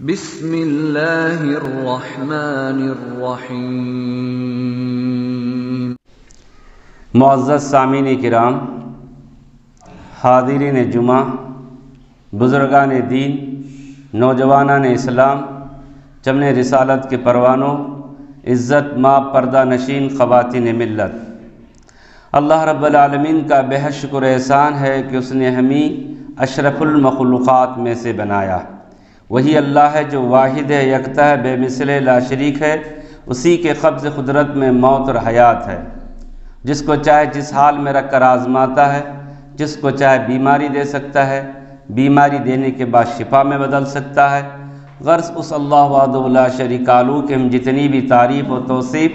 بسم اللہ الرحمن الرحیم۔ معزز سامعین کرام، حاضرین جمعہ، بزرگان دین، نوجوانان اسلام، چمن رسالت کے پروانوں، عزت ماں پردہ نشین خواتین ملت، اللہ رب العالمین کا بے حد شکر احسان ہے کہ اس نے ہمیں اشرف المخلوقات میں سے بنایا۔ وہی اللہ ہے جو واحد ہے، یکتا ہے، بے مثل لا شریک ہے۔ اسی کے قبض قدرت میں موت اور حیات ہے، جس کو چاہے جس حال میں رکھ کر آزماتا ہے، جس کو چاہے بیماری دے سکتا ہے، بیماری دینے کے بعد شفا میں بدل سکتا ہے۔ غرض اس اللہ وحدہ لا شریک لہ کہ ہم جتنی بھی تعریف و توصیف،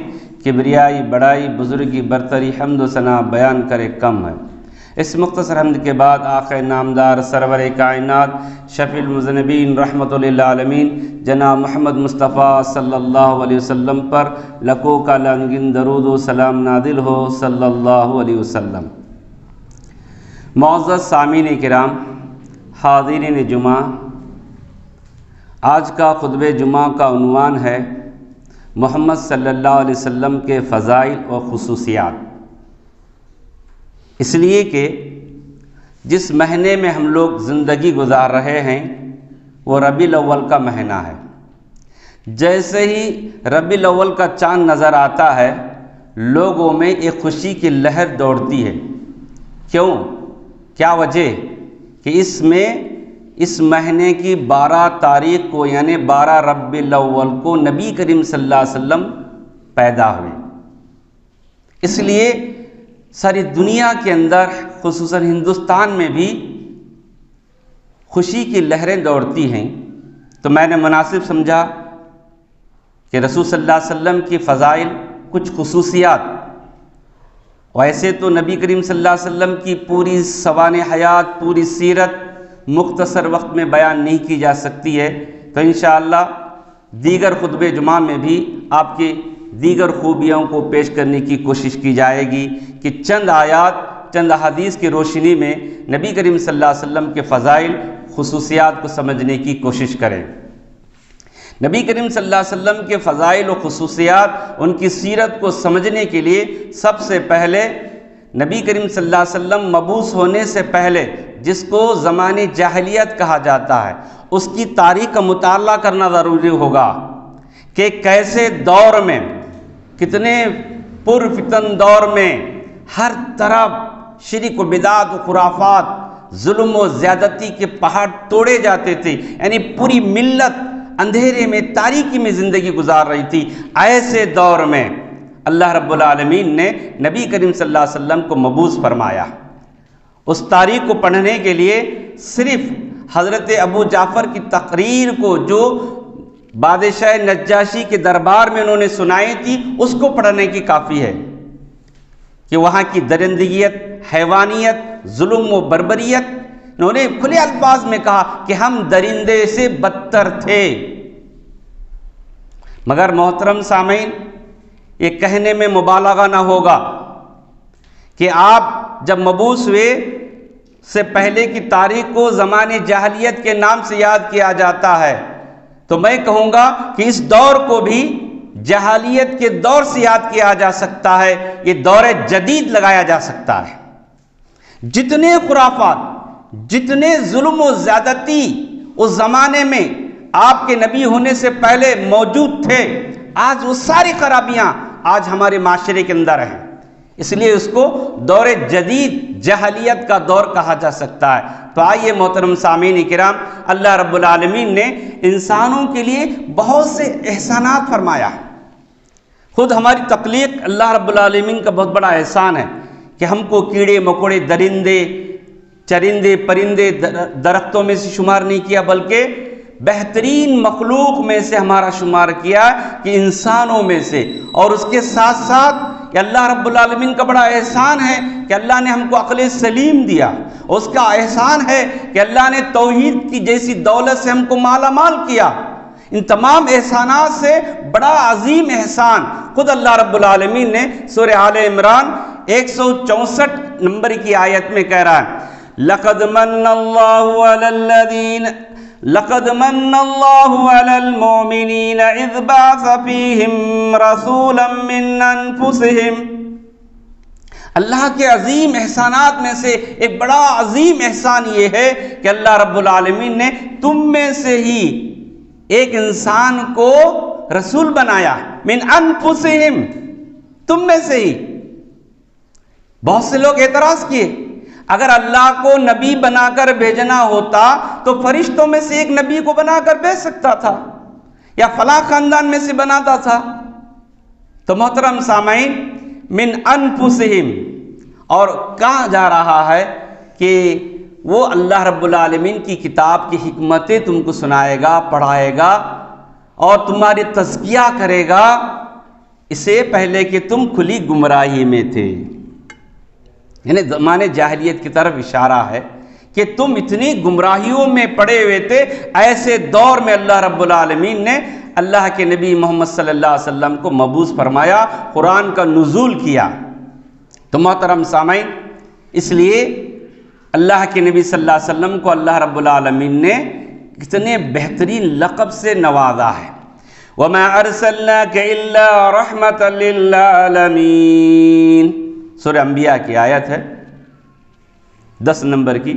کبریائی، بڑائی، بزرگی، برتری، حمد و ثنا بیان کرے کم ہے۔ اس مختصر حمد کے بعد آقا نامدار سرور کائنات شفیع المذنبین رحمۃ للعالمین جناب محمد مصطفیٰ صلی اللہ علیہ وسلم پر لکھوں کا لنگن درود و سلام نازل ہو صلی اللہ علیہ وسلم۔ معزز سامعین کرام، حاضرین جمعہ، آج کا خطبہ جمعہ کا عنوان ہے محمد صلی اللہ علیہ وسلم کے فضائل و خصوصیات۔ اس لیے کہ جس مہینے میں ہم لوگ زندگی گزار رہے ہیں وہ ربیع الاول کا مہینہ ہے۔ جیسے ہی ربیع الاول کا چاند نظر آتا ہے، لوگوں میں ایک خوشی کی لہر دوڑتی ہے۔ کیوں؟ کیا وجہ؟ کہ اس مہینے کی 12 تاریخ کو یعنی 12 ربیع الاول کو نبی کریم صلی اللہ علیہ وسلم پیدا ہوئے۔ اس لیے ساری دنیا کے اندر خصوصاً ہندوستان میں بھی خوشی کی لہریں دوڑتی ہیں۔ تو میں نے مناسب سمجھا کہ رسول صلی اللہ علیہ وسلم کی فضائل، کچھ خصوصیات، ویسے تو نبی کریم صلی اللہ علیہ وسلم کی پوری سوانح حیات، پوری سیرت مختصر وقت میں بیان نہیں کی جا سکتی ہے، تو انشاءاللہ دیگر خطبہ جمعہ میں بھی آپ کی دیگر خوبیوں کو پیش کرنے کی کوشش کی جائے گی کہ چند آیات، چند احادیث کی روشنی میں نبی کریم صلی اللہ علیہ وسلم کے فضائل، خصوصیات کو سمجھنے کی کوشش کریں۔ نبی کریم صلی اللہ علیہ وسلم کے فضائل و خصوصیات، ان کی سیرت کو سمجھنے کے لیے سب سے پہلے نبی کریم صلی اللہ علیہ وسلم مبعوث ہونے سے پہلے، جس کو زمانِ جاہلیت کہا جاتا ہے، اس کی تاریخ کا مطالعہ کرنا ضروری ہوگا کہ کیسے دور میں، کتنے پرفتن دور میں ہر طرف شرک و بدعت و خرافات، ظلم و زیادتی کے پہاڑ توڑے جاتے تھے، یعنی پوری ملت اندھیرے میں، تاریکی میں زندگی گزار رہی تھی۔ ایسے دور میں اللہ رب العالمین نے نبی کریم صلی اللہ علیہ وسلم کو مبعوث فرمایا۔ اس تاریخ کو پڑھنے کے لیے صرف حضرت ابو جعفر کی تقریر کو جو بادشاہ نجاشی کے دربار میں انہوں نے سنائی تھی، اس کو پڑھنے کی کافی ہے کہ وہاں کی درندگیت، حیوانیت، ظلم و بربریت، انہوں نے کھلے الفاظ میں کہا کہ ہم درندے سے بدتر تھے۔ مگر محترم سامعین، یہ کہنے میں مبالغہ نہ ہوگا کہ آپ جب مبعوث ہوئے سے پہلے کی تاریخ کو زمانے جاہلیت کے نام سے یاد کیا جاتا ہے، تو میں کہوں گا کہ اس دور کو بھی جاہلیت کے دور سے یاد کیا جا سکتا ہے، یہ دور جدید لگایا جا سکتا ہے۔ جتنے خرافات، جتنے ظلم و زیادتی اس زمانے میں آپ کے نبی ہونے سے پہلے موجود تھے، آج وہ ساری خرابیاں آج ہمارے معاشرے کے اندر ہیں۔ اس لیے اس کو دور جدید جاہلیت کا دور کہا جا سکتا ہے۔ تو آئیے محترم سامعین کرام، اللہ رب العالمین نے انسانوں کے لیے بہت سے احسانات فرمایا۔ خود ہماری تخلیق اللہ رب العالمین کا بہت بڑا احسان ہے کہ ہم کو کیڑے مکوڑے، درندے، چرندے، پرندے، درختوں میں سے شمار نہیں کیا، بلکہ بہترین مخلوق میں سے ہمارا شمار کیا کہ انسانوں میں سے۔ اور اس کے ساتھ ساتھ کہ اللہ رب العالمین کا بڑا احسان ہے کہ اللہ نے ہم کو عقل سلیم دیا۔ اس کا احسان ہے کہ اللہ نے توحید کی جیسی دولت سے ہم کو مالا مال کیا۔ ان تمام احسانات سے بڑا عظیم احسان خود اللہ رب العالمین نے سورہ آل عمران 164 نمبر کی آیت میں کہہ رہا ہے، لَقَدْ مَنَّ اللَّهُ عَلَى الَّذِينَ لقد من اللہ علی المؤمنین اذ بعث فیہم رسولا من انفسہم. اللہ کے عظیم احسانات میں سے ایک بڑا عظیم احسان یہ ہے کہ اللہ رب العالمین نے تم میں سے ہی ایک انسان کو رسول بنایا. من انفسہم، تم میں سے ہی. بہت سے لوگ اعتراض کیے اگر اللہ کو نبی بنا کر بھیجنا ہوتا تو فرشتوں میں سے ایک نبی کو بنا کر بھیج سکتا تھا یا فلاں خاندان میں سے بناتا تھا. تو محترم سامعین، من انفسہم، اور کہا جا رہا ہے کہ وہ اللہ رب العالمین کی کتاب کی حکمتیں تم کو سنائے گا، پڑھائے گا اور تمہاری تزکیہ کرے گا، اسے پہلے کہ تم کھلی گمراہی میں تھے. یعنی زمانے جاہلیت کی طرف اشارہ ہے کہ تم اتنی گمراہیوں میں پڑے ہوئے تھے. ایسے دور میں اللہ رب العالمین نے اللہ کے نبی محمد صلی اللہ علیہ وسلم کو مبعوث فرمایا، قرآن کا نزول کیا. تو محترم سامعین، اس لیے اللہ کے نبی صلی اللہ علیہ وسلم کو اللہ رب العالمین نے کتنے بہترین لقب سے نوازا ہے. وَمَا أَرْسَلْنَاكَ إِلَّا رَحْمَةً لِلْعَالَمِينَ، سورہ انبیاء کی آیت ہے 10 نمبر کی.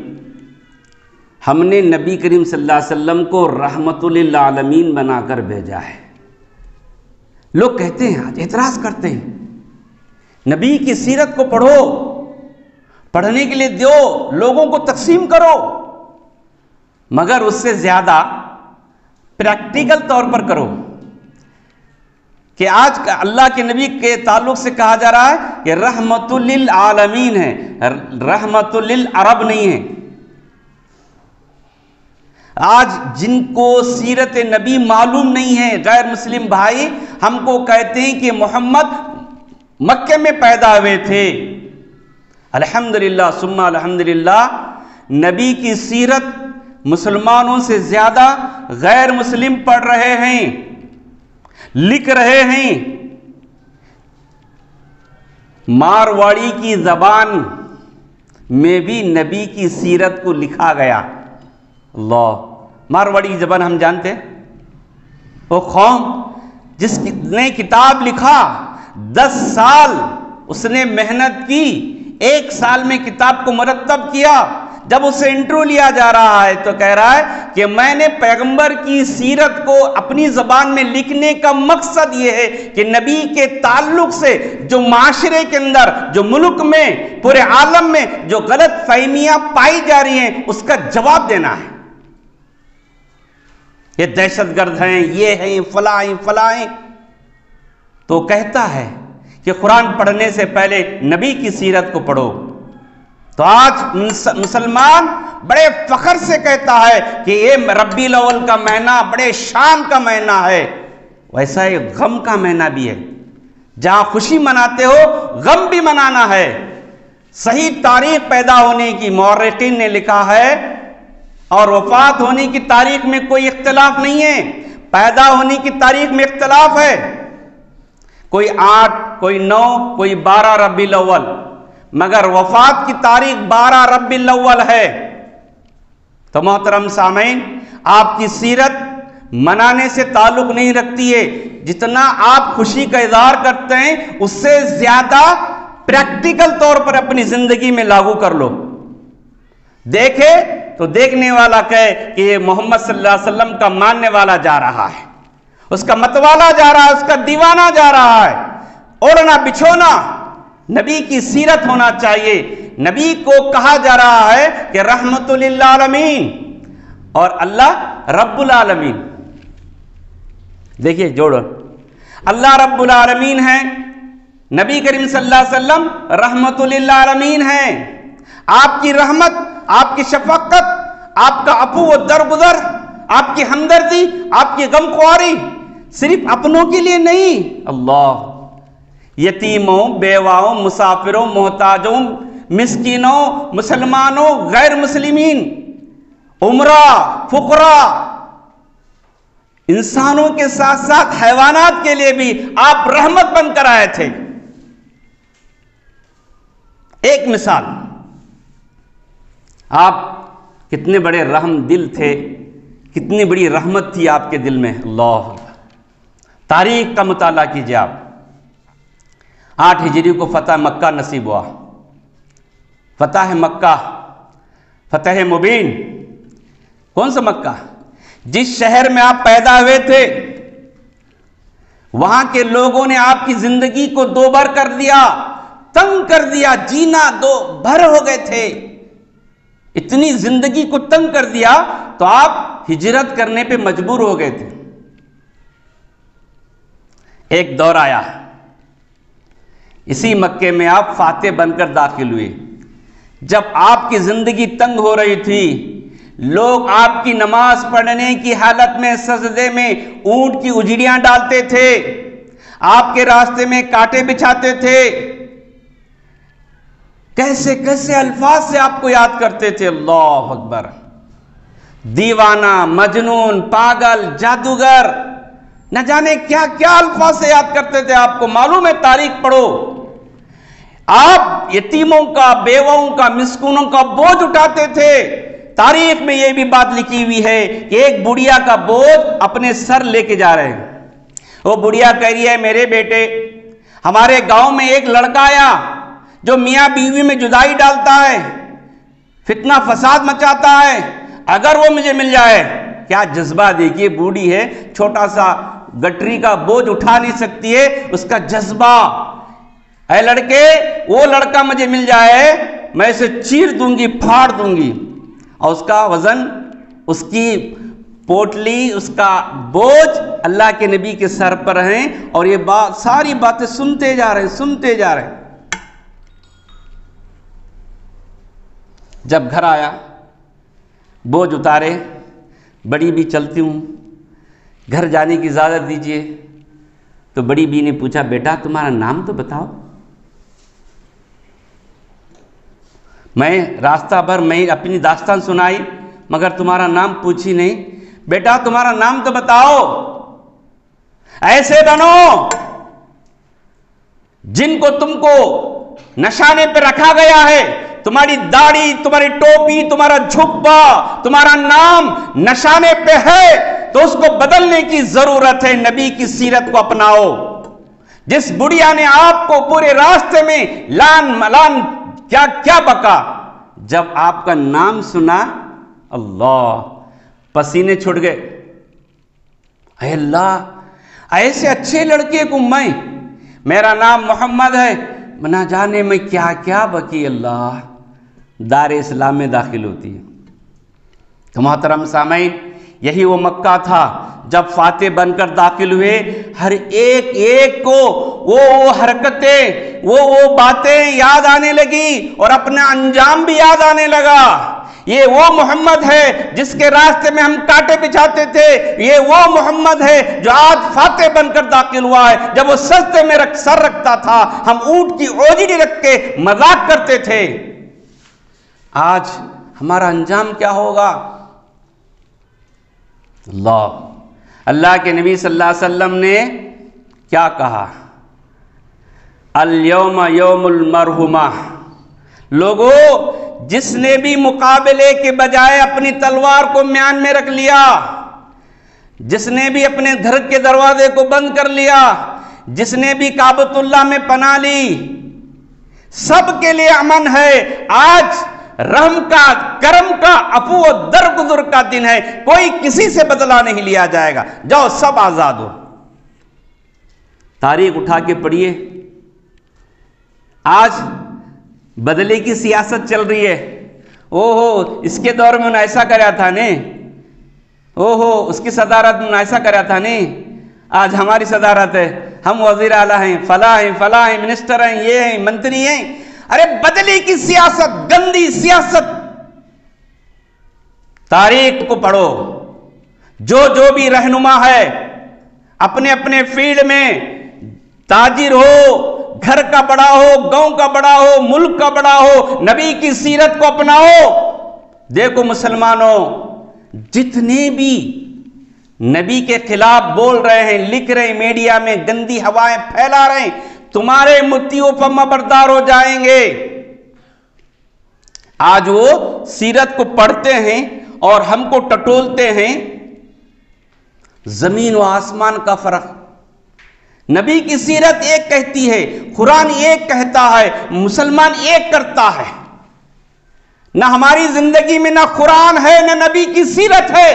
ہم نے نبی کریم صلی اللہ علیہ وسلم کو رحمت للعالمین بنا کر بھیجا ہے. لوگ کہتے ہیں، آج اعتراض کرتے ہیں، نبی کی سیرت کو پڑھو، پڑھنے کے لیے دو، لوگوں کو تقسیم کرو، مگر اس سے زیادہ پریکٹیکل طور پر کرو. کہ آج اللہ کے نبی کے تعلق سے کہا جا رہا ہے کہ رحمت للعالمین ہے، رحمت للعرب نہیں ہے. آج جن کو سیرت نبی معلوم نہیں ہے، غیر مسلم بھائی ہم کو کہتے ہیں کہ محمد مکے میں پیدا ہوئے تھے. الحمدللہ ثم الحمدللہ، نبی کی سیرت مسلمانوں سے زیادہ غیر مسلم پڑھ رہے ہیں، لکھ رہے ہیں. مارواڑی کی زبان میں بھی نبی کی سیرت کو لکھا گیا. اللہ، مارواڑی کی زبان ہم جانتے ہیں. وہ قوم جس نے کتاب لکھا 10 سال اس نے محنت کی، 1 سال میں کتاب کو مرتب کیا. جب اسے انٹرو لیا جا رہا ہے تو کہہ رہا ہے کہ میں نے پیغمبر کی سیرت کو اپنی زبان میں لکھنے کا مقصد یہ ہے کہ نبی کے تعلق سے جو معاشرے کے اندر، جو ملک میں، پورے عالم میں جو غلط فہمیاں پائی جا رہی ہیں اس کا جواب دینا ہے. یہ دہشت گرد ہیں، یہ ہیں، فلاں فلاں. تو کہتا ہے کہ قرآن پڑھنے سے پہلے نبی کی سیرت کو پڑھو. تو آج مسلمان بڑے فخر سے کہتا ہے کہ یہ ربیع الاول کا مہینہ بڑے شان کا مہینہ ہے. ویسا ہی غم کا مہینہ بھی ہے. جہاں خوشی مناتے ہو غم بھی منانا ہے. صحیح تاریخ پیدا ہونے کی مورخین نے لکھا ہے اور وفات ہونے کی تاریخ میں کوئی اختلاف نہیں ہے. پیدا ہونے کی تاریخ میں اختلاف ہے، کوئی 8، کوئی 9، کوئی 12 ربیع الاول، مگر وفات کی تاریخ 12 ربیع الاول ہے. تو محترم سامعین، آپ کی سیرت منانے سے تعلق نہیں رکھتی ہے. جتنا آپ خوشی کا اظہار کرتے ہیں اس سے زیادہ پریکٹیکل طور پر اپنی زندگی میں لاگو کر لو. دیکھے تو دیکھنے والا کہے کہ یہ محمد صلی اللہ علیہ وسلم کا ماننے والا جا رہا ہے، اس کا متوالا جا رہا ہے، اس کا دیوانہ جا رہا ہے. اوڑھنا بچھونا نبی کی سیرت ہونا چاہیے. نبی کو کہا جا رہا ہے کہ رحمت للعالمین اور اللہ رب العالمین. دیکھیے جوڑو، اللہ رب العالمین ہے، نبی کریم صلی اللہ علیہ وسلم رحمت للعالمین ہے. آپ کی رحمت، آپ کی شفقت، آپ کا عفو و درگزر، آپ کی ہمدردی، آپ کی غمخواری صرف اپنوں کے لیے نہیں. اللہ، یتیموں، بیواؤں، مسافروں، محتاجوں، مسکینوں، مسلمانوں، غیر مسلمین، عمرہ، فقراء، انسانوں کے ساتھ ساتھ حیوانات کے لیے بھی آپ رحمت بن کر آئے تھے. ایک مثال، آپ کتنے بڑے رحم دل تھے کتنی بڑی رحمت تھی آپ کے دل میں. اللہ اکبر. تاریخ کا مطالعہ کیجیے آپ. 8 ہجری کو فتح مکہ نصیب ہوا. فتح مکہ، فتح مبین. کون سا مکہ؟ جس شہر میں آپ پیدا ہوئے تھے وہاں کے لوگوں نے آپ کی زندگی کو دو بار کر دیا، تنگ کر دیا. جینا دو بھر ہو گئے تھے، اتنی زندگی کو تنگ کر دیا تو آپ ہجرت کرنے پہ مجبور ہو گئے تھے. ایک دور آیا، اسی مکے میں آپ فاتح بن کر داخل ہوئے. جب آپ کی زندگی تنگ ہو رہی تھی، لوگ آپ کی نماز پڑھنے کی حالت میں سجدے میں اونٹ کی اجڑیاں ڈالتے تھے، آپ کے راستے میں کانٹے بچھاتے تھے. کیسے کیسے الفاظ سے آپ کو یاد کرتے تھے. اللہ اکبر. دیوانہ، مجنون، پاگل، جادوگر، نہ جانے کیا کیا الفاظ سے یاد کرتے تھے آپ کو. معلوم ہے، تاریخ پڑھو. آپ یتیموں کا، بیواؤں کا، مسکینوں کا بوجھ اٹھاتے تھے. تاریخ میں یہ بھی بات لکھی ہوئی ہے کہ ایک بڑھیا کا بوجھ اپنے سر لے کے جا رہے ہیں. وہ بڑھیا کہہ رہی ہے، میرے بیٹے، ہمارے گاؤں میں ایک لڑکا آیا جو میاں بیوی میں جدائی ڈالتا ہے، فتنہ فساد مچاتا ہے، اگر وہ مجھے مل جائے. کیا جذبہ دیکھیے، بوڑھی ہے، چھوٹا سا گٹری کا بوجھ اٹھا نہیں سکتی ہے، اس کا جذبہ. اے لڑکے، وہ لڑکا مجھے مل جائے، میں اسے چیر دوں گی، پھاڑ دوں گی. اور اس کا وزن، اس کی پوٹلی، اس کا بوجھ اللہ کے نبی کے سر پر ہیں. اور یہ ساری باتیں سنتے جا رہے ہیں، سنتے جا رہے ہیں. جب گھر آیا، بوجھ اتارے. بڑی بھی چلتی ہوں، گھر جانے کی اجازت دیجیے. تو بڑی بی نے پوچھا، بیٹا تمہارا نام تو بتاؤ. میں راستہ بھر میں اپنی داستان سنائی مگر تمہارا نام پوچھی نہیں. بیٹا تمہارا نام تو بتاؤ. ایسے بنو جن کو تم کو نشانے پہ رکھا گیا ہے. تمہاری داڑھی، تمہاری ٹوپی، تمہارا جھبا، تمہارا نام نشانے پہ ہے تو اس کو بدلنے کی ضرورت ہے. نبی کی سیرت کو اپناؤ. جس بڑھیا نے آپ کو پورے راستے میں لان ملان کیا کیا بکا، جب آپ کا نام سنا، اللہ، پسینے چھوٹ گئے. اے اللہ، ایسے اچھے لڑکے کو میرا نام محمد ہے، نہ جانے میں کیا کیا بکی. اللہ، دار اسلام میں داخل ہوتی ہے. تو محترم سامعین، یہی وہ مکہ تھا جب فاتح بن کر داخل ہوئے. ہر ایک ایک کو وہ حرکتیں، وہ باتیں یاد آنے لگی اور اپنا انجام بھی یاد آنے لگا. یہ وہ محمد ہے جس کے راستے میں ہم کانٹے بچھاتے تھے. یہ وہ محمد ہے جو آج فاتح بن کر داخل ہوا ہے. جب وہ سجدے میں سر رکھتا تھا، ہم اونٹ کی اوجڑی رکھ کے مذاق کرتے تھے. آج ہمارا انجام کیا ہوگا؟ اللہ کے نبی صلی اللہ علیہ وسلم نے کیا کہا؟ الیوم یوم المرحومہ. لوگوں، جس نے بھی مقابلے کے بجائے اپنی تلوار کو میان میں رکھ لیا، جس نے بھی اپنے گھر کے دروازے کو بند کر لیا، جس نے بھی کعبۃ اللہ میں پناہ لی، سب کے لیے امن ہے. آج رحم کا، کرم کا، عفو و درگزر کا دن ہے. کوئی کسی سے بدلہ نہیں لیا جائے گا. جاؤ، سب آزاد ہو. تاریخ اٹھا کے پڑھیے. آج بدلے کی سیاست چل رہی ہے. اوہو، اس کے دور میں انہوں نے ایسا کریا تھا نے، اوہو اس کی صدارت میں ایسا کریا تھا نے، آج ہماری صدارت ہے، ہم وزیر اعلیٰ ہیں، فلاں ہیں، فلاں ہیں، منسٹر ہیں، یہ ہیں، منتری ہیں. ارے بدلے کی سیاست، گندی سیاست. تاریخ کو پڑھو. جو بھی رہنما ہے اپنے اپنے فیلڈ میں، تاجر ہو، گھر کا بڑا ہو، گاؤں کا بڑا ہو، ملک کا بڑا ہو، نبی کی سیرت کو اپناؤ. دیکھو مسلمانوں، جتنے بھی نبی کے خلاف بول رہے ہیں، لکھ رہے ہیں، میڈیا میں گندی ہوائیں پھیلا رہے ہیں، تمہارے متیوں فرما بردار ہو جائیں گے. آج وہ سیرت کو پڑھتے ہیں اور ہم کو ٹٹولتے ہیں زمین و آسمان کا فرق. نبی کی سیرت ایک کہتی ہے، قرآن ایک کہتا ہے، مسلمان ایک کرتا ہے. نہ ہماری زندگی میں نہ قرآن ہے نہ نبی کی سیرت ہے،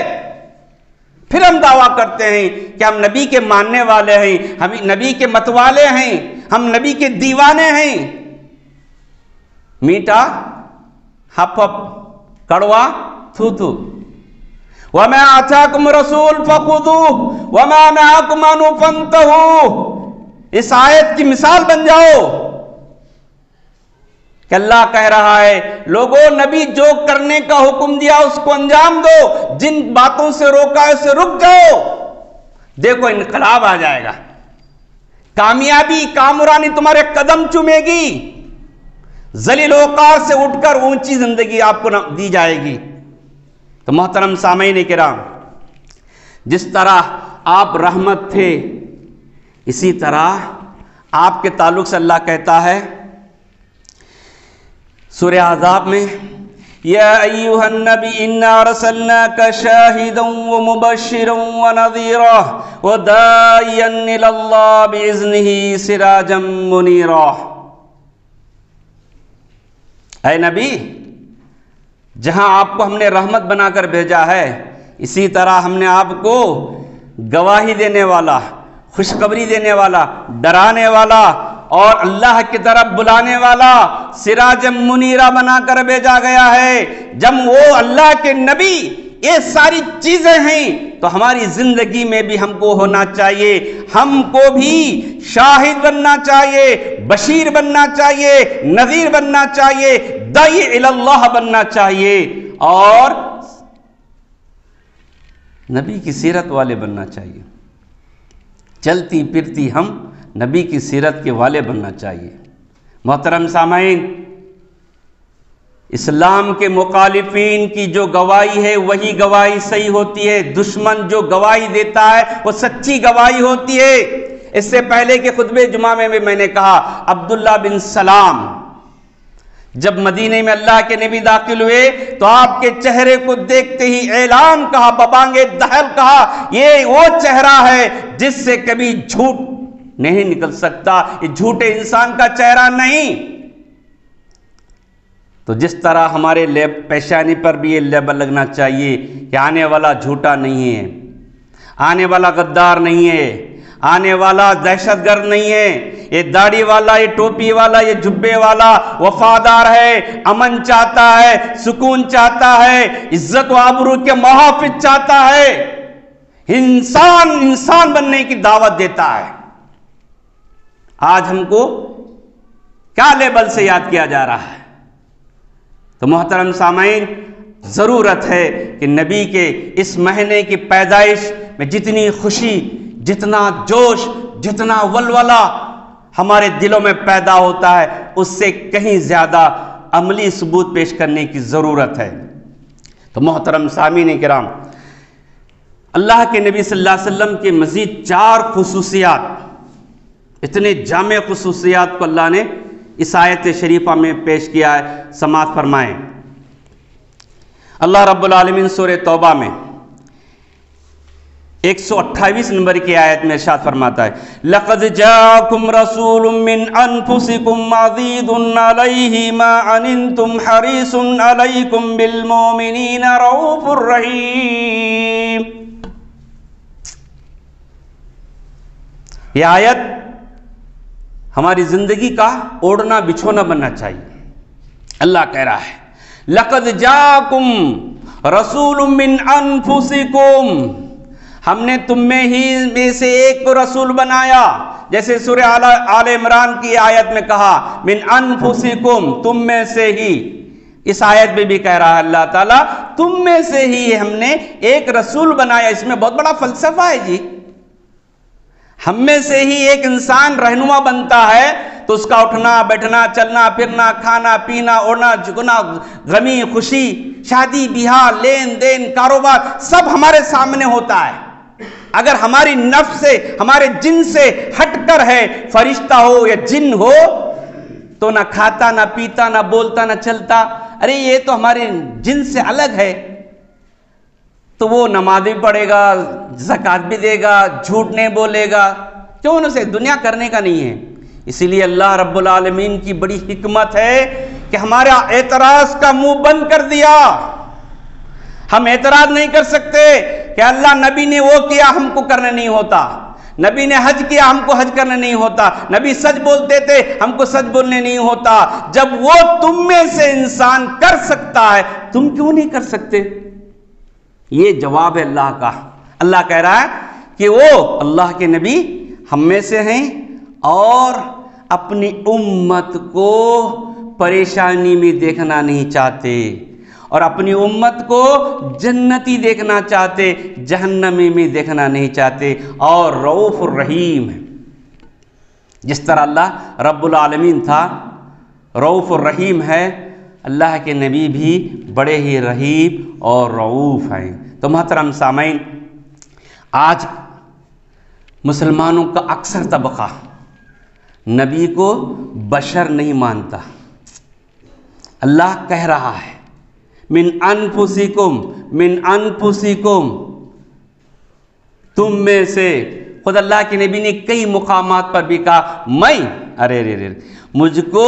پھر ہم دعویٰ کرتے ہیں کہ ہم نبی کے ماننے والے ہیں، ہم نبی کے متوالے ہیں، ہم نبی کے دیوانے ہیں. میٹھا ہپ ہپ، کڑوا تھو تھو. وَمَا آتَاكُمْ رَسُولٌ فَخُذُوهُ وَمَا نَهَاكُمْ عَنْهُ فَانْتَهُوا. اس آیت کی مثال بن جاؤ کہ اللہ کہہ رہا ہے لوگوں، نبی جو کرنے کا حکم دیا اس کو انجام دو، جن باتوں سے روکا ہے اسے رک جاؤ. دیکھو انقلاب آ جائے گا، کامیابی کامرانی تمہارے قدم چومے گی، ذلیل وقار سے اٹھ کر اونچی زندگی آپ کو دی جائے گی. تو محترم سامعین کرام، جس طرح آپ رحمت تھے اسی طرح آپ کے تعلق سے اللہ کہتا ہے سورہ احزاب میں، یا ایھا النبی انا ارسلناک شاہدا ومبشرا ونذیرا وداعیا الی اللہ باذنہ سراجا منیرا. اے نبی، جہاں آپ کو ہم نے رحمت بنا کر بھیجا ہے، اسی طرح ہم نے آپ کو گواہی دینے والا، خوشخبری دینے والا، ڈرانے والا اور اللہ کی طرف بلانے والا سراج منیرہ بنا کر بھیجا گیا ہے. جب وہ اللہ کے نبی یہ ساری چیزیں ہیں تو ہماری زندگی میں بھی ہم کو ہونا چاہیے، ہم کو بھی شاہد بننا چاہیے، بشیر بننا چاہیے، نذیر بننا چاہیے، داعی الی اللہ بننا چاہیے اور نبی کی سیرت والے بننا چاہیے. چلتی پھرتی ہم نبی کی سیرت کے والے بننا چاہیے. محترم سامعین، اسلام کے مخالفین کی جو گواہی ہے وہی گواہی صحیح ہوتی ہے. دشمن جو گواہی دیتا ہے وہ سچی گواہی ہوتی ہے. اس سے پہلے کے خطبہ جمعہ میں نے کہا، عبداللہ بن سلام جب مدینے میں اللہ کے نبی داخل ہوئے تو آپ کے چہرے کو دیکھتے ہی اعلان کہا، ببانگے دہل کہا، یہ وہ چہرہ ہے جس سے کبھی جھوٹ نہیں نکل سکتا، یہ جھوٹے انسان کا چہرہ نہیں. تو جس طرح ہمارے پیشانی پر بھی یہ لیبل لگنا چاہیے کہ آنے والا جھوٹا نہیں ہے، آنے والا غدار نہیں ہے، آنے والا دہشت گرد نہیں ہے، یہ داڑھی والا، یہ ٹوپی والا، یہ جبے والا وفادار ہے، امن چاہتا ہے، سکون چاہتا ہے، عزت و آبرو کے محافظ چاہتا ہے، انسان بننے کی دعوت دیتا ہے. آج ہم کو کیا لیبل سے یاد کیا جا رہا ہے؟ تو محترم سامعین، ضرورت ہے کہ نبی کے اس مہینے کی پیدائش میں جتنی خوشی، جتنا جوش، جتنا ولولہ ہمارے دلوں میں پیدا ہوتا ہے اس سے کہیں زیادہ عملی ثبوت پیش کرنے کی ضرورت ہے. تو محترم سامعین کرام، اللہ کے نبی صلی اللہ علیہ وسلم کے مزید 4 خصوصیات، اتنے جامع خصوصیات کو اللہ نے اس آیت شریفہ میں پیش کیا ہے. سماعت فرمائیں. اللہ رب العالمین سورہ توبہ میں 128 نمبر کی آیت میں ارشاد فرماتا ہے، لَقَدْ جَاءَكُمْ رَسُولٌ مِّنْ أَنفُسِكُمْ عَزِيزٌ عَلَيْهِ مَا عَنِتُّمْ حَرِيصٌ عَلَيْكُمْ بِالْمُؤْمِنِينَ رَءُوفٌ رَحِيمٌ. یہ آیت ہماری زندگی کا اوڑھنا بچھونا بننا چاہیے. اللہ کہہ رہا ہے لَقَدْ جَاءَكُمْ رَسُولٌ مِّنْ أَنفُسِكُمْ، ہم نے تم میں سے ایک کو رسول بنایا. جیسے سورہ آل عمران کی آیت میں کہا من انفسکم، تم میں سے ہی. اس آیت میں بھی کہہ رہا ہے اللہ تعالیٰ تم میں سے ہی ہم نے ایک رسول بنایا. اس میں بہت بڑا فلسفہ ہے جی. ہم میں سے ہی ایک انسان رہنما بنتا ہے تو اس کا اٹھنا بیٹھنا، چلنا پھرنا، کھانا پینا، اوڑھنا جھکنا، غمی خوشی، شادی بیاہ، لین دین، کاروبار سب ہمارے سامنے ہوتا ہے. اگر ہماری نفس سے، ہمارے جن سے ہٹ کر ہے، فرشتہ ہو یا جن ہو، تو نہ کھاتا نہ پیتا نہ بولتا نہ چلتا. ارے یہ تو ہمارے جن سے الگ ہے. تو وہ نماز بھی پڑھے گا، زکوٰۃ بھی دے گا، جھوٹ نہیں بولے گا، کیوں اسے دنیا کرنے کا نہیں ہے۔ اسی لیے اللہ رب العالمین کی بڑی حکمت ہے کہ ہمارا اعتراض کا منہ بند کر دیا۔ ہم اعتراض نہیں کر سکتے کہ اللہ نبی نے وہ کیا ہم کو کرنا نہیں ہوتا، نبی نے حج کیا ہم کو حج کرنا نہیں ہوتا، نبی سچ بولتے تھے ہم کو سچ بولنے نہیں ہوتا۔ جب وہ تم میں سے انسان کر سکتا ہے تم کیوں نہیں کر سکتے؟ یہ جواب ہے اللہ کا۔ اللہ کہہ رہا ہے کہ وہ اللہ کے نبی ہم میں سے ہیں اور اپنی امت کو پریشانی میں دیکھنا نہیں چاہتے، اور اپنی امت کو جنتی دیکھنا چاہتے، جہنمی میں دیکھنا نہیں چاہتے، اور رؤوف الرحیم ہے۔ جس طرح اللہ رب العالمین تھا رؤوف الرحیم ہے، اللہ کے نبی بھی بڑے ہی رحیم اور رؤوف ہیں۔ تو محترم سامعین، آج مسلمانوں کا اکثر طبقہ نبی کو بشر نہیں مانتا۔ اللہ کہہ رہا ہے من انفسکم، تم میں سے۔ خود اللہ کے نبی نے کئی مقامات پر بھی کہا مجھ کو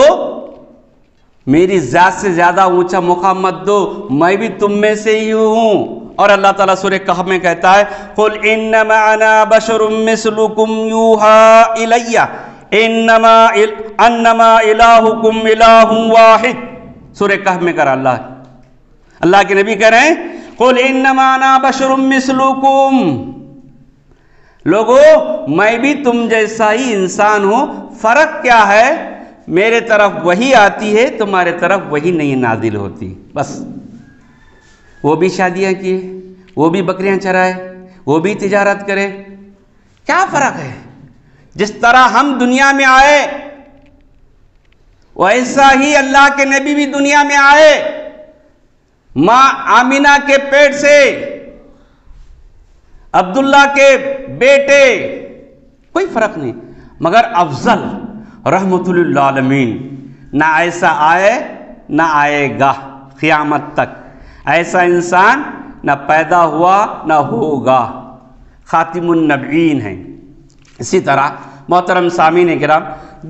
میری ذات سے زیادہ اونچا مقام مت دو، میں بھی تم میں سے ہی ہوں۔ اور اللہ تعالیٰ سورہ کہف میں کہتا ہے قل انما انا بشر مثلکم یوحی الی انما الہکم الہ واحد۔ سورہ کہف میں کرا اللہ کے نبی کہہ رہے ہیں قل انما انا بشر مثلکم، لوگو میں بھی تم جیسا ہی انسان ہوں، فرق کیا ہے؟ میرے طرف وہی آتی ہے، تمہارے طرف وہی نہیں نازل ہوتی، بس۔ وہ بھی شادیاں کیے، وہ بھی بکریاں چرائے، وہ بھی تجارت کرے، کیا فرق ہے؟ جس طرح ہم دنیا میں آئے ویسا ہی اللہ کے نبی بھی دنیا میں آئے، ماں آمینہ کے پیٹ سے، عبداللہ کے بیٹے، کوئی فرق نہیں، مگر افضل رحمت للعالمین۔ نہ ایسا آئے نہ آئے گا قیامت تک، ایسا انسان نہ پیدا ہوا نہ ہوگا، خاتم النبیین ہیں۔ اسی طرح محترم سامعین کرام،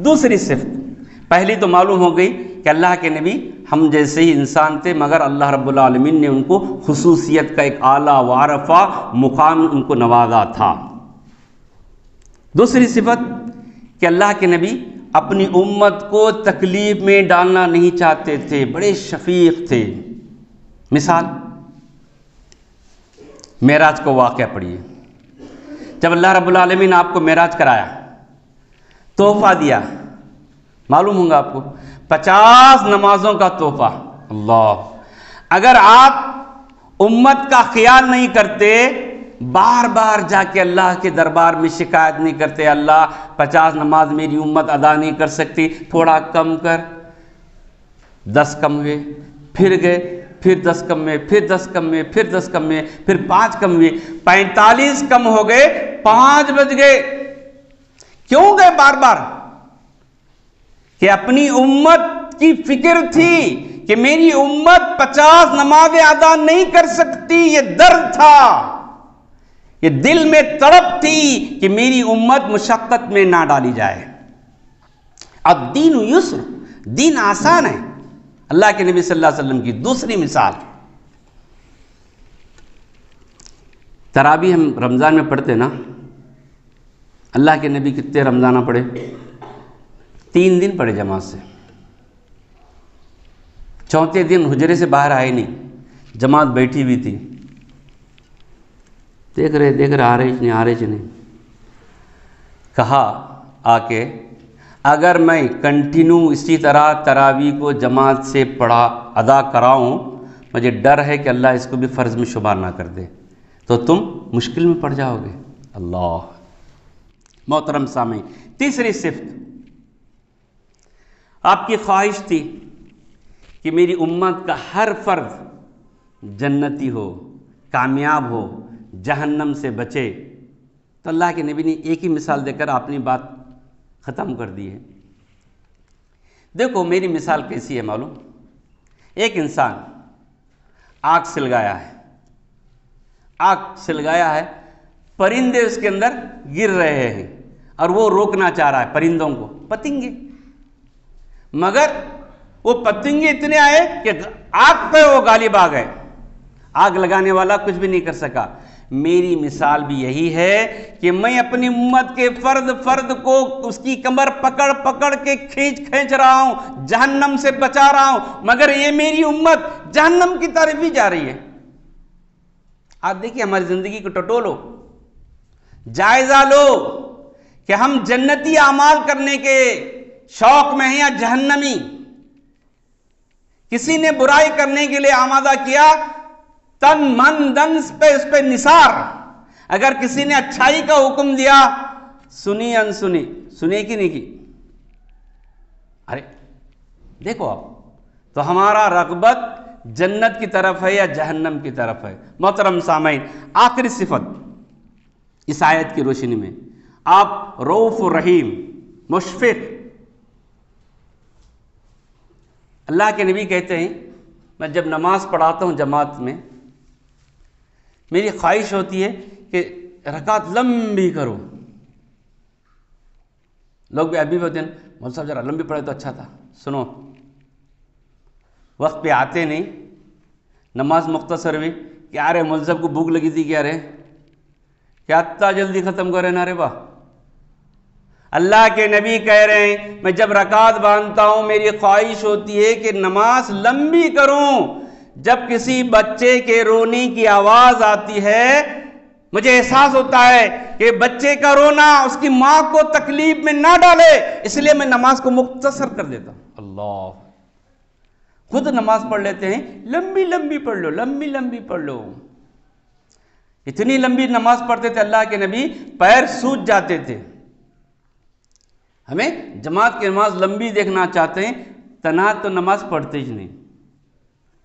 دوسری صفت، پہلی تو معلوم ہو گئی کہ اللہ کے نبی ہم جیسے ہی انسان تھے، مگر اللہ رب العالمین نے ان کو خصوصیت کا ایک اعلیٰ وعرفہ مقام ان کو نوازا تھا۔ دوسری صفت کہ اللہ کے نبی اپنی امت کو تکلیف میں ڈالنا نہیں چاہتے تھے، بڑے شفیق تھے۔ مثال معراج کو واقعہ پڑھیے، جب اللہ رب العالمین نے آپ کو معراج کرایا، تحفہ دیا، معلوم ہوگا آپ کو 50 نمازوں کا تحفہ۔ اللہ، اگر آپ امت کا خیال نہیں کرتے، بار بار جا کے اللہ کے دربار میں شکایت نہیں کرتے، اللہ 50 نماز میری امت ادا نہیں کر سکتی، تھوڑا کم کر، 10 کم ہوئے، پھر گئے، پھر 10 کم میں، پھر 10 کم میں، پھر 10 کم میں، پھر 5 کم ہوئے، 45 کم ہو گئے، 5 بج گئے، کیوں گئے بار بار؟ کہ اپنی امت کی فکر تھی کہ میری امت 50 نمازیں ادا نہیں کر سکتی، یہ درد تھا، یہ دل میں تڑپ تھی کہ میری امت مشقت میں نہ ڈالی جائے۔ اب دین یسر، دین آسان ہے۔ اللہ کے نبی صلی اللہ علیہ وسلم کی دوسری مثال، تراویح ہم رمضان میں پڑھتے نا، اللہ کے نبی کتنے رمضانہ پڑھے؟ 3 دن پڑھے جماعت سے، چوتھے دن حجرے سے باہر آئے نہیں، جماعت بیٹھی ہوئی تھی، دیکھ رہے آ رہے نہیں، کہا آ کے اگر میں کنٹینیو اسی طرح تراویح کو جماعت سے ادا کراؤں، مجھے ڈر ہے کہ اللہ اس کو بھی فرض میں شمار نہ کر دے، تو تم مشکل میں پڑ جاؤ گے۔ اللہ، محترم سامعین، تیسری صفت، آپ کی خواہش تھی کہ میری امت کا ہر فرد جنتی ہو، کامیاب ہو، جہنم سے بچے، تو اللہ کے نبی نے ایک ہی مثال دے کر اپنی بات ختم کر دی ہے۔ دیکھو میری مثال کیسی ہے معلوم؟ ایک انسان آگ سلگایا ہے، آگ سلگایا ہے، پرندے اس کے اندر گر رہے ہیں اور وہ روکنا چاہ رہا ہے پرندوں کو، پتنگے، مگر وہ پتنگے اتنے آئے کہ آگ پہ وہ غالب آ گئے، آگ لگانے والا کچھ بھی نہیں کر سکا۔ میری مثال بھی یہی ہے کہ میں اپنی امت کے فرد کو اس کی کمر پکڑ پکڑ کے کھینچ رہا ہوں، جہنم سے بچا رہا ہوں، مگر یہ میری امت جہنم کی طرف ہی جا رہی ہے۔ آپ دیکھیے ہماری زندگی کو ٹٹولو، جائزہ لو کہ ہم جنتی اعمال کرنے کے شوق میں ہیں یا جہنمی۔ کسی نے برائی کرنے کے لیے آمادہ کیا، تن من دن اس پہ نثار۔ اگر کسی نے اچھائی کا حکم دیا، سنی انسنی، سنے کی نہیں کی۔ ارے دیکھو آپ، تو ہمارا رغبت جنت کی طرف ہے یا جہنم کی طرف ہے؟ محترم سامعین، آخری صفت اس آیت کی روشنی میں، آپ رؤوف الرحیم، مشفق۔ اللہ کے نبی کہتے ہیں، میں جب نماز پڑھاتا ہوں جماعت میں، میری خواہش ہوتی ہے کہ رکعت لمبی کرو۔ لوگ بھی ابھی ہوتے ہیں، مولوی صاحب ذرا لمبی پڑھے تو اچھا تھا۔ سنو، وقت پہ آتے نہیں، نماز مختصر ہوئی، کیا رے مولوی صاحب کو بھوک لگی تھی، کیا رے کیا اتنا جلدی ختم کرے نا رے با۔ اللہ کے نبی کہہ رہے ہیں، میں جب رکعت باندھتا ہوں میری خواہش ہوتی ہے کہ نماز لمبی کروں۔ جب کسی بچے کے رونے کی آواز آتی ہے، مجھے احساس ہوتا ہے کہ بچے کا رونا اس کی ماں کو تکلیف میں نہ ڈالے، اس لیے میں نماز کو مختصر کر دیتا ہوں۔ اللہ، خود نماز پڑھ لیتے ہیں، لمبی لمبی پڑھ لو، لمبی لمبی پڑھ لو۔ اتنی لمبی نماز پڑھتے تھے اللہ کے نبی، پیر سوج جاتے تھے۔ ہمیں جماعت کی نماز لمبی دیکھنا چاہتے ہیں، تنہا تو نماز پڑھتے ہی نہیں،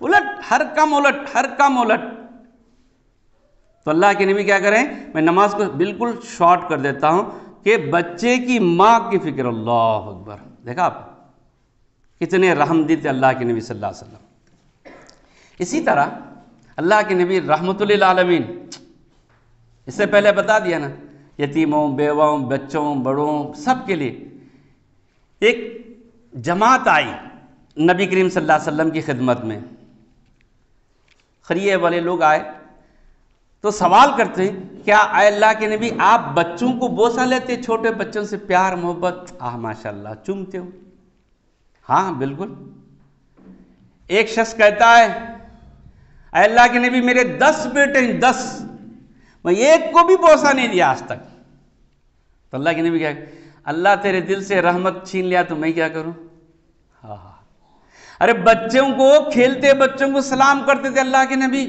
الٹ، ہر کام الٹ۔ تو اللہ کے نبی کیا کریں، میں نماز کو بالکل شارٹ کر دیتا ہوں کہ بچے کی ماں کی فکر۔ اللہ اکبر، دیکھا آپ کتنے رحم دل تھے اللہ کے نبی صلی اللہ علیہ وسلم۔ اسی طرح اللہ کے نبی رحمت للعالمین، اس سے پہلے بتا دیا نا، یتیموں، بیواؤں، بچوں، بڑوں، سب کے لیے ایک جماعت آئی نبی کریم صلی اللہ علیہ وسلم کی خدمت میں۔ خریے والے لوگ آئے تو سوال کرتے ہیں، کیا اے اللہ کے نبی آپ بچوں کو بوسہ لیتے، چھوٹے بچوں سے پیار محبت، ماشاءاللہ چومتے ہو؟ ہاں بالکل۔ ایک شخص کہتا ہے، اے اللہ کے نبی میرے 10 بیٹے ہیں، 10، میں ایک کو بھی بوسہ نہیں دیا آج تک۔ تو اللہ کے نبی کہا، اللہ تیرے دل سے رحمت چھین لیا تو میں کیا کروں؟ ارے بچوں کو، کھیلتے بچوں کو سلام کرتے تھے اللہ کے نبی،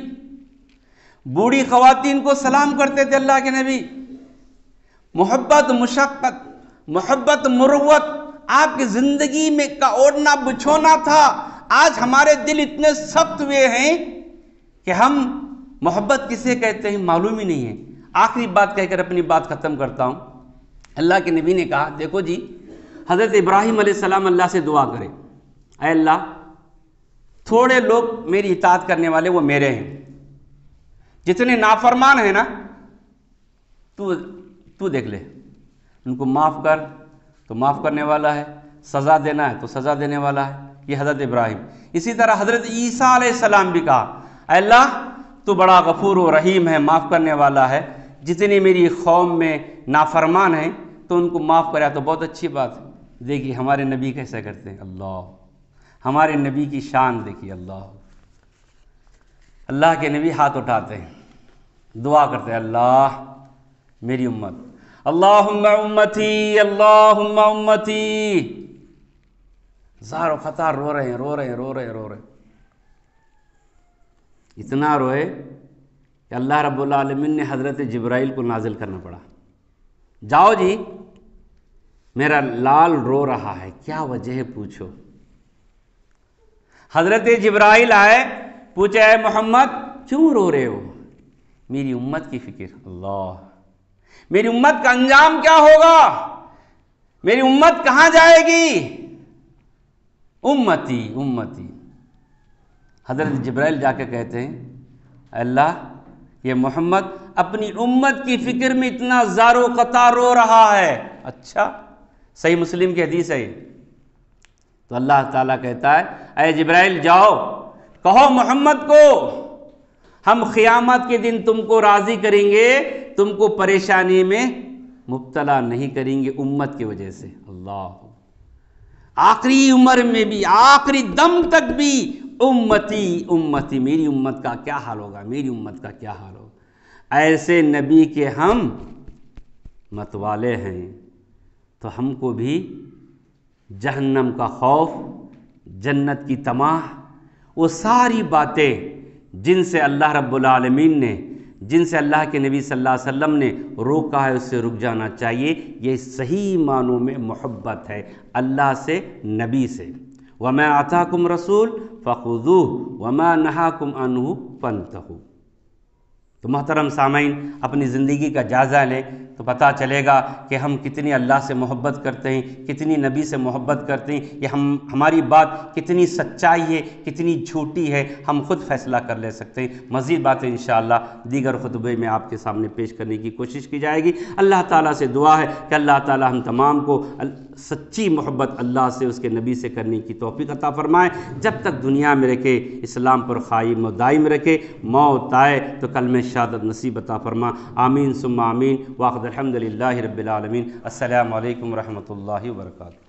بوڑھی خواتین کو سلام کرتے تھے اللہ کے نبی۔ محبت، مشقت، محبت، مروت آپ کی زندگی میں کا اوڑھنا بچھونا تھا۔ آج ہمارے دل اتنے سخت ہوئے ہیں کہ ہم محبت کسے کہتے ہیں معلوم ہی نہیں ہے۔ آخری بات کہہ کر اپنی بات ختم کرتا ہوں۔ اللہ کے نبی نے کہا، دیکھو جی، حضرت ابراہیم علیہ السلام اللہ سے دعا کرے، اے اللہ تھوڑے لوگ میری اطاعت کرنے والے وہ میرے ہیں، جتنے نافرمان ہیں نا تو دیکھ لے، ان کو معاف کر تو معاف کرنے والا ہے، سزا دینا ہے تو سزا دینے والا ہے۔ یہ حضرت ابراہیم۔ اسی طرح حضرت عیسیٰ علیہ السلام بھی کہا، اے اللہ تو بڑا غفور و رحیم ہے، معاف کرنے والا ہے، جتنی میری قوم میں نافرمان ہیں تو ان کو معاف کریا تو بہت اچھی بات ہے۔ دیکھیے ہمارے نبی کیسے کرتے ہیں، اللہ، ہمارے نبی کی شان دیکھیے۔ اللہ کے نبی ہاتھ اٹھاتے ہیں، دعا کرتے ہیں، اللہ میری امت، اللہم امتی، اللہم امتی۔ زار و خطار رو رہے ہیں، اتنا روئے کہ اللہ رب العالمین نے حضرت جبرائیل کو نازل کرنا پڑا، جاؤ جی میرا لال رو رہا ہے، کیا وجہ ہے پوچھو۔ حضرت جبرائیل آئے، پوچھے، اے محمد کیوں رو رہے ہو؟ میری امت کی فکر۔ اللہ، میری امت کا انجام کیا ہوگا، میری امت کہاں جائے گی؟ امتی امتی۔ حضرت جبرائیل جا کے کہتے ہیں، اے اللہ یہ محمد اپنی امت کی فکر میں اتنا زار و قطار رو رہا ہے۔ اچھا، صحیح مسلم کی حدیث ہے۔ تو اللہ تعالیٰ کہتا ہے اے جبرائیل جاؤ کہو محمد کو ہم قیامت کے دن تم کو راضی کریں گے، تم کو پریشانی میں مبتلا نہیں کریں گے امت کی وجہ سے۔ اللہ، آخری عمر میں بھی، آخری دم تک بھی امتی امتی، میری امت کا کیا حال ہوگا، میری امت کا کیا حال ہوگا۔ ایسے نبی کے ہم متوالے ہیں تو ہم کو بھی جہنم کا خوف، جنت کی طمع، وہ ساری باتیں جن سے اللہ رب العالمین نے، جن سے اللہ کے نبی صلی اللہ علیہ وسلم نے روکا ہے، اس سے رک جانا چاہیے۔ یہ صحیح معنوں میں محبت ہے اللہ سے، نبی سے۔ وَمَا آتَاكُمْ رَسُولٌ فَخُذُوهُ وَمَا نَهَاكُمْ عَنْهُ فَانْتَهُوا۔ تو محترم سامعین، اپنی زندگی کا جائزہ لیں تو پتہ چلے گا کہ ہم کتنی اللہ سے محبت کرتے ہیں، کتنی نبی سے محبت کرتے ہیں، یہ ہماری بات کتنی سچائی ہے، کتنی جھوٹی ہے، ہم خود فیصلہ کر لے سکتے ہیں۔ مزید باتیں انشاءاللہ دیگر خطبے میں آپ کے سامنے پیش کرنے کی کوشش کی جائے گی۔ اللہ تعالیٰ سے دعا ہے کہ اللہ تعالیٰ ہم تمام کو سچی محبت اللہ سے، اس کے نبی سے کرنے کی توفیق عطا فرمائے۔ جب تک دنیا میں رکھے اسلام پر قائم و دائم رکھے، موت آئے تو کلمہ شہادت نصیب عطا فرما۔ آمین ثم آمین۔ واخر الحمد للہ رب العالمین۔ السلام علیکم ورحمۃ اللہ وبرکاتہ۔